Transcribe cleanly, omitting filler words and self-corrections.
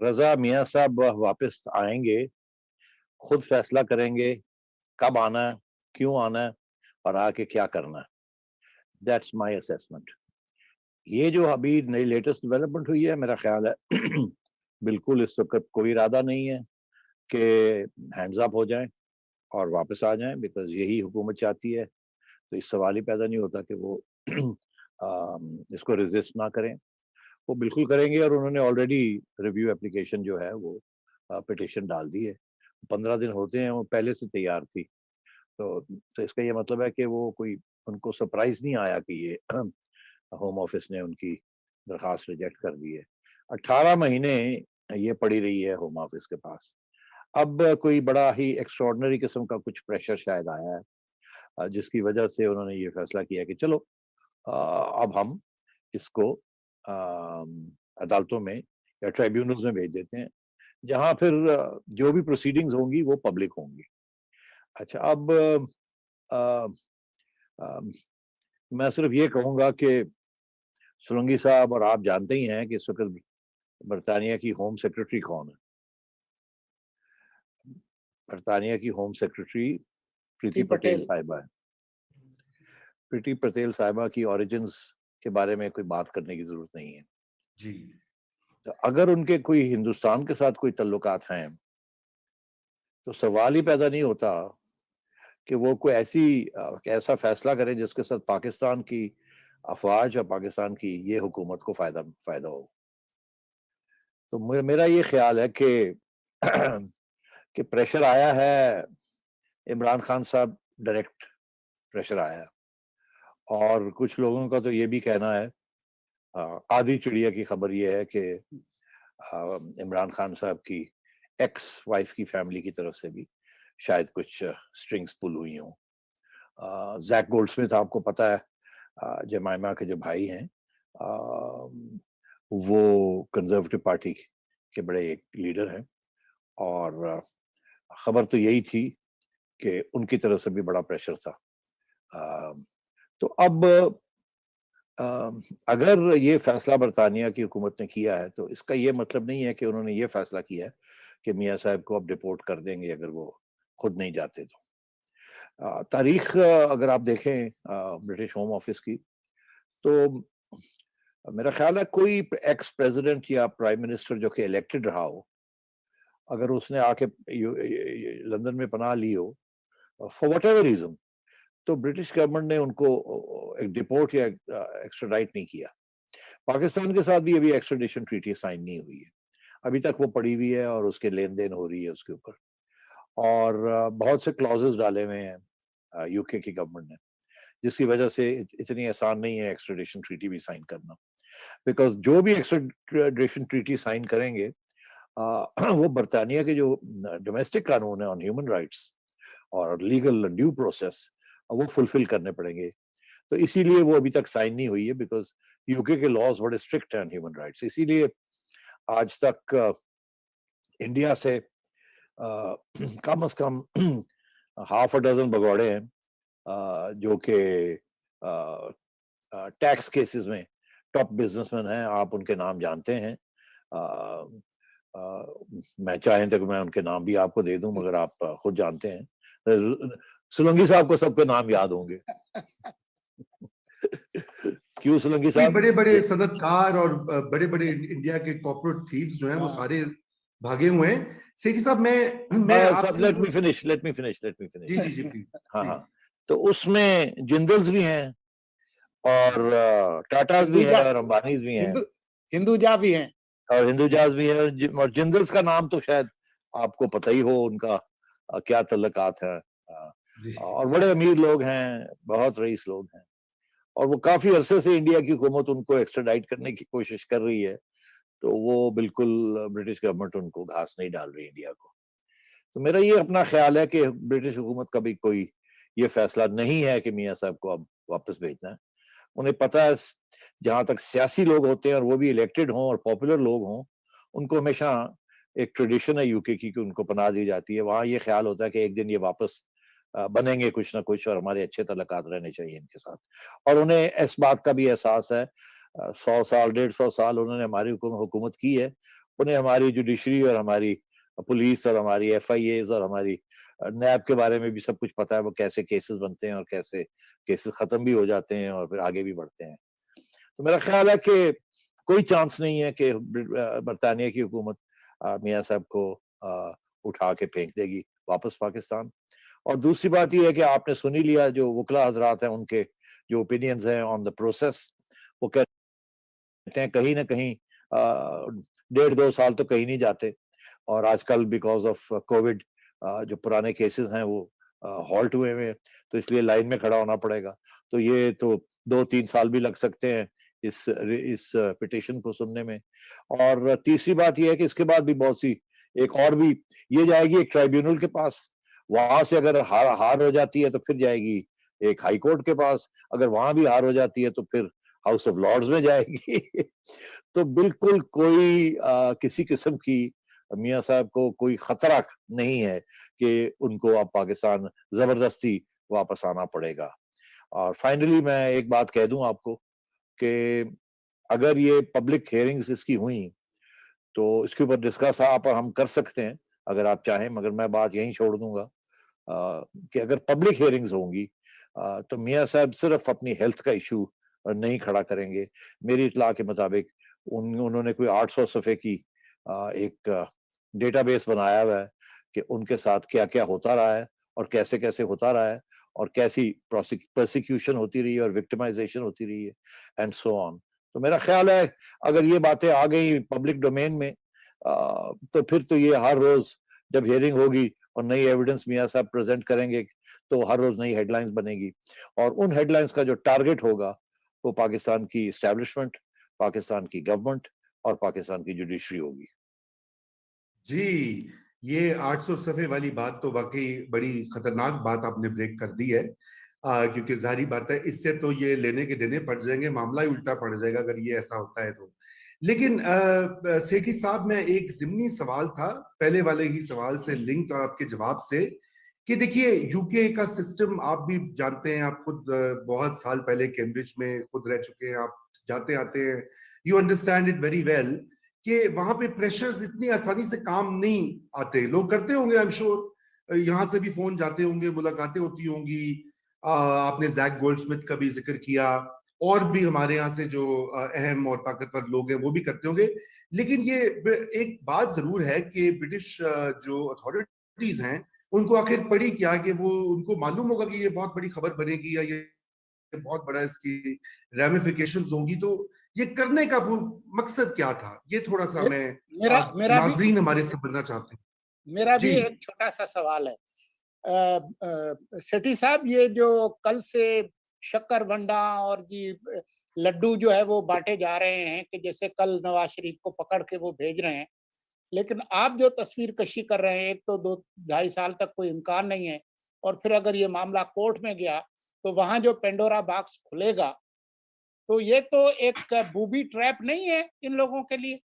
رضا میاں صاحب واپس آئیں گے، خود فیصلہ کریں گے کب آنا ہے، کیوں آنا ہے اور آ کے کیا کرنا ہے. That's my assessment. یہ جو ابھی نئی لیٹسٹ ڈیولپمنٹ ہوئی ہے، میرا خیال ہے بالکل اس وقت کوئی ارادہ نہیں ہے کہ ہینڈز اپ ہو جائیں اور واپس آ جائیں، بیکاز یہی حکومت چاہتی ہے. تو اس سوال ہی پیدا نہیں ہوتا کہ وہ اس کو ریزسٹ نہ کریں. وہ بالکل کریں گے، اور انہوں نے آلریڈی ریویو اپلیکیشن جو ہے وہ پٹیشن ڈال دی ہے. 15 دن ہوتے ہیں، وہ پہلے سے تیار تھی. تو اس کا یہ مطلب ہے کہ وہ کوئی ان کو سرپرائز نہیں آیا کہ یہ ہوم آفس نے ان کی درخواست ریجیکٹ کر دی ہے. 18 مہینے یہ پڑی رہی ہے ہوم آفس کے پاس. اب کوئی بڑا ہی ایکسٹراڈنری قسم کا کچھ پریشر شاید آیا ہے، جس کی وجہ سے انہوں نے یہ فیصلہ کیا کہ چلو اب ہم اس کو عدالتوں میں یا ٹریبیونلز میں بھیج دیتے ہیں، جہاں پھر جو بھی پروسیڈنگز ہوں گی وہ پبلک ہوں گی. اچھا، اب میں صرف یہ کہوں گا کہ سولنگی صاحب اور آپ جانتے ہی ہیں کہ اس وقت برطانیہ کی ہوم سیکرٹری کون ہے. برطانیہ کی ہوم سیکرٹری پریتی پٹیل صاحبہ ہے. پریتی پٹیل صاحبہ کی اوریجنز کے بارے میں کوئی بات کرنے کی ضرورت نہیں ہے. جی، اگر ان کے کوئی ہندوستان کے ساتھ کوئی تعلقات ہیں تو سوال ہی پیدا نہیں ہوتا کہ وہ کوئی ایسا فیصلہ کرے جس کے ساتھ پاکستان کی افواج اور پاکستان کی یہ حکومت کو فائدہ ہو. تو میرا یہ خیال ہے کہ پریشر آیا ہے عمران خان صاحب، ڈائریکٹ پریشر آیا ہے. اور کچھ لوگوں کا تو یہ بھی کہنا ہے، آدھی چڑیا کی خبر یہ ہے کہ عمران خان صاحب کی ایکس وائف کی فیملی کی طرف سے بھی شاید کچھ سٹرنگز پل ہوئی ہوں. زیک گولڈ سمتھ آپ کو پتا ہے جمائما کے جو بھائی ہیں، وہ کنزرویٹو پارٹی کے بڑے ایک لیڈر ہیں، اور خبر تو یہی تھی کہ ان کی طرف سے بھی بڑا پریشر تھا. تو اب اگر یہ فیصلہ برطانیہ کی حکومت نے کیا ہے تو اس کا یہ مطلب نہیں ہے کہ انہوں نے یہ فیصلہ کیا ہے کہ میاں صاحب کو اب ڈپورٹ کر دیں گے اگر وہ خود نہیں جاتے تو. تاریخ اگر آپ دیکھیں برٹش ہوم آفس کی، تو میرا خیال ہے کوئی ایکس پریزیڈنٹ یا پرائم منسٹر جو کہ الیکٹڈ رہا ہو، اگر اس نے آ کے لندن میں پناہ لی ہو فار واٹ ایور ریزن، تو برٹش گورنمنٹ نے ان کو ایک ڈپورٹ یا ایکسٹراڈائٹ نہیں کیا. پاکستان کے ساتھ بھی ابھی ایکسٹریڈیشن ٹریٹی سائن نہیں ہوئی ہے، ابھی تک وہ پڑی ہوئی ہے اور اس کے لین دین ہو رہی ہے اس کے اوپر. اور بہت سے کلازز ڈالے ہوئے ہیں یو کے کی گورنمنٹ نے، جس کی وجہ سے اتنی آسان نہیں ہے ایکسٹریڈیشن ٹریٹی بھی سائن کرنا. بیکاز جو بھی ایکسٹریڈیشن ٹریٹی سائن کریں گے وہ برطانیہ کے جو ڈومیسٹک قانون ہیں آن ہیومن رائٹس اور لیگل ڈیو پروسیس، وہ فلفل کرنے پڑیں گے. تو اسی لیے وہ ابھی تک سائن نہیں ہوئی ہے، بیکاز یو کے لاز بڑے اسٹرکٹ ہیں آن ہیومن رائٹس. اسی لیے آج تک انڈیا سے کم از کم ہاف اے ڈزن بگوڑے ہیں جو کہ ٹیکس کیسز میں ٹاپ بزنس مین ہیں. آپ ان کے نام جانتے ہیں، میں چاہیں تو میں ان کے نام بھی آپ کو دے دوں، مگر آپ خود جانتے ہیں. سولنگی صاحب کو سب کے نام یاد ہوں گے. کیوں سولنگی صاحب؟ بڑے بڑے صنعت کار اور بڑے بڑے انڈیا کے کارپوریٹ تھیوز جو ہیں وہ سارے بھاگے ہوئے ہیں. سیٹھی صاحب میں آپ سے لیٹ می فنش. جی جی جی ہاں، تو اس میں جندلز بھی ہیں اور ٹاٹاز بھی ہیں اور امبانیز بھی ہیں، ہندوجا بھی ہیں اور ہندوجاز بھی ہیں. اور جندلز کا نام تو شاید آپ کو پتہ ہی ہو ان کا کیا تعلقات ہیں. اور بڑے امیر لوگ ہیں، بہت رئیس لوگ ہیں، اور وہ کافی عرصے سے انڈیا کی حکومت ان کو ایکسٹراڈائٹ کرنے کی کوشش کر رہی ہے. تو وہ بالکل برٹش گورنمنٹ ان کو گھاس نہیں ڈال رہی انڈیا کو. تو میرا یہ اپنا خیال ہے کہ برٹش حکومت کا بھی کوئی یہ فیصلہ نہیں ہے کہ میاں صاحب کو اب واپس بھیجنا ہے. انہیں پتہ ہے جہاں تک سیاسی لوگ ہوتے ہیں اور وہ بھی الیکٹڈ ہوں اور پاپولر لوگ ہوں، ان کو ہمیشہ ایک ٹریڈیشن ہے یو کے کی کہ ان کو پناہ دی جاتی ہے. وہاں یہ خیال ہوتا ہے کہ ایک دن یہ واپس بنیں گے کچھ نہ کچھ، اور ہمارے اچھے تعلقات رہنے چاہیے ان کے ساتھ. اور انہیں اس بات کا بھی احساس ہے، 100 سال 150 سال انہوں نے ہماری حکومت کی ہے، انہیں ہماری جوڈیشری اور ہماری پولیس اور ہماری ایف آئی ایز اور ہماری نیب کے بارے میں بھی سب کچھ پتا ہے، وہ کیسے کیسز بنتے ہیں اور کیسے کیسز ختم بھی ہو جاتے ہیں اور پھر آگے بھی بڑھتے ہیں. تو میرا خیال ہے کہ کوئی چانس نہیں ہے کہ برطانیہ کی حکومت میاں صاحب کو اٹھا کے پھینک دے گی واپس پاکستان. اور دوسری بات یہ ہے کہ آپ نے سنی لیا جو وکلا حضرات ہیں ان کے جو اوپینینز ہیں آن دا پروسیس، وہ کہتے ہیں کہیں نہ کہیں 1.5-2 سال تو کہیں نہیں جاتے. اور آج کل بیکاز آف کووڈ جو پرانے کیسز ہیں وہ ہالٹ ہوئے ہوئے، تو اس لیے لائن میں کھڑا ہونا پڑے گا. تو یہ تو 2-3 سال بھی لگ سکتے ہیں اس پٹیشن کو سننے میں. اور تیسری بات یہ ہے کہ اس کے بعد بھی بہت سی ایک اور بھی یہ جائے گی ایک ٹرائیبیونل کے پاس، وہاں سے اگر ہار ہو جاتی ہے تو پھر جائے گی ایک ہائی کورٹ کے پاس، اگر وہاں بھی ہار ہو جاتی ہے تو پھر ہاؤس آف لارڈز میں جائے گی. تو بالکل کوئی کسی قسم کی میاں صاحب کو کوئی خطرہ نہیں ہے کہ ان کو اب پاکستان زبردستی واپس آنا پڑے گا. اور فائنلی میں ایک بات کہہ دوں آپ کو کہ اگر یہ پبلک ہیئرنگز اس کی ہوئیں تو اس کے اوپر ڈسکس آپ اور ہم کر سکتے ہیں اگر آپ چاہیں، مگر میں بات یہیں چھوڑ دوں گا کہ اگر پبلک ہیئرنگز ہوں گی تو میاں صاحب صرف اپنی ہیلتھ کا ایشو نہیں کھڑا کریں گے. میری اطلاع کے مطابق انہوں نے کوئی 800 صفحے کی ایک ڈیٹا بیس بنایا ہوا ہے کہ ان کے ساتھ کیا کیا ہوتا رہا ہے اور کیسے کیسے ہوتا رہا ہے اور کیسی پرسیکیوشن ہوتی رہی ہے اور وکٹمائزیشن ہوتی رہی ہے اینڈ سو آن. تو میرا خیال ہے اگر یہ باتیں آ گئی پبلک ڈومین میں تو پھر تو یہ ہر روز جب ہیئرنگ ہوگی اور نئی ایویڈنس میاں صاحب پریزنٹ کریں گے تو ہر روز نئی ہیڈ لائنز بنے گی. اور ان ہیڈ لائنز کا جو ٹارگٹ ہوگا وہ پاکستان کی اسٹیبلشمنٹ، پاکستان کی گورنمنٹ اور پاکستان کی جوڈیشری ہوگی. جی، یہ 800 صفحے والی بات تو واقعی بڑی خطرناک بات آپ نے بریک کر دی ہے، کیونکہ ظاہری بات ہے اس سے تو یہ لینے کے دینے پڑ جائیں گے، معاملہ ہی الٹا پڑ جائے گا اگر یہ ایسا ہوتا ہے تو. لیکن سیٹھی صاحب میں ایک ضمنی سوال تھا پہلے والے ہی سوال سے لنک اور آپ کے جواب سے کہ دیکھیے یو کے کا سسٹم آپ بھی جانتے ہیں، آپ خود بہت سال پہلے کیمبرج میں خود رہ چکے ہیں، آپ جاتے آتے ہیں، you understand it very well کہ وہاں پہ پریشرز اتنی آسانی سے کام نہیں آتے. لوگ کرتے ہوں گے I'm sure، یہاں سے بھی فون جاتے ہوں گے، ملاقاتیں ہوتی ہوں گی. آپ نے زیک گولڈ سمتھ کا بھی ذکر کیا، اور بھی ہمارے یہاں سے جو اہم اور طاقتور لوگ ہیں وہ بھی کرتے ہوں گے. لیکن یہ ایک بات ضرور ہے کہ برٹش جو اتھارٹیز ہیں ان کو آخر پڑی کیا کہ وہ ان کو معلوم ہوگا کہ یہ بہت بڑی خبر بنے گی یا یہ بہت بڑا اس کی ریمیفیکیشنز ہوں گی، تو یہ کرنے کا مقصد کیا تھا؟ یہ تھوڑا سا میں میرا بھی ناظرین ہمارے سے بننا چاہتے ہیں. میرا بھی جی ایک چھوٹا سا سوال ہے. سیٹھی صاحب، یہ جو کل سے شکر بنڈا اور جی لڈو جو ہے وہ بانٹے جا رہے ہیں کہ جیسے کل نواز شریف کو پکڑ کے وہ بھیج رہے ہیں، لیکن آپ جو تصویر کشی کر رہے ہیں ایک تو 2-2.5 سال تک کوئی امکان نہیں ہے، اور پھر اگر یہ معاملہ کورٹ میں گیا تو وہاں جو پینڈورا باکس کھلے گا تو یہ تو ایک بوبی ٹریپ نہیں ہے ان لوگوں کے لیے؟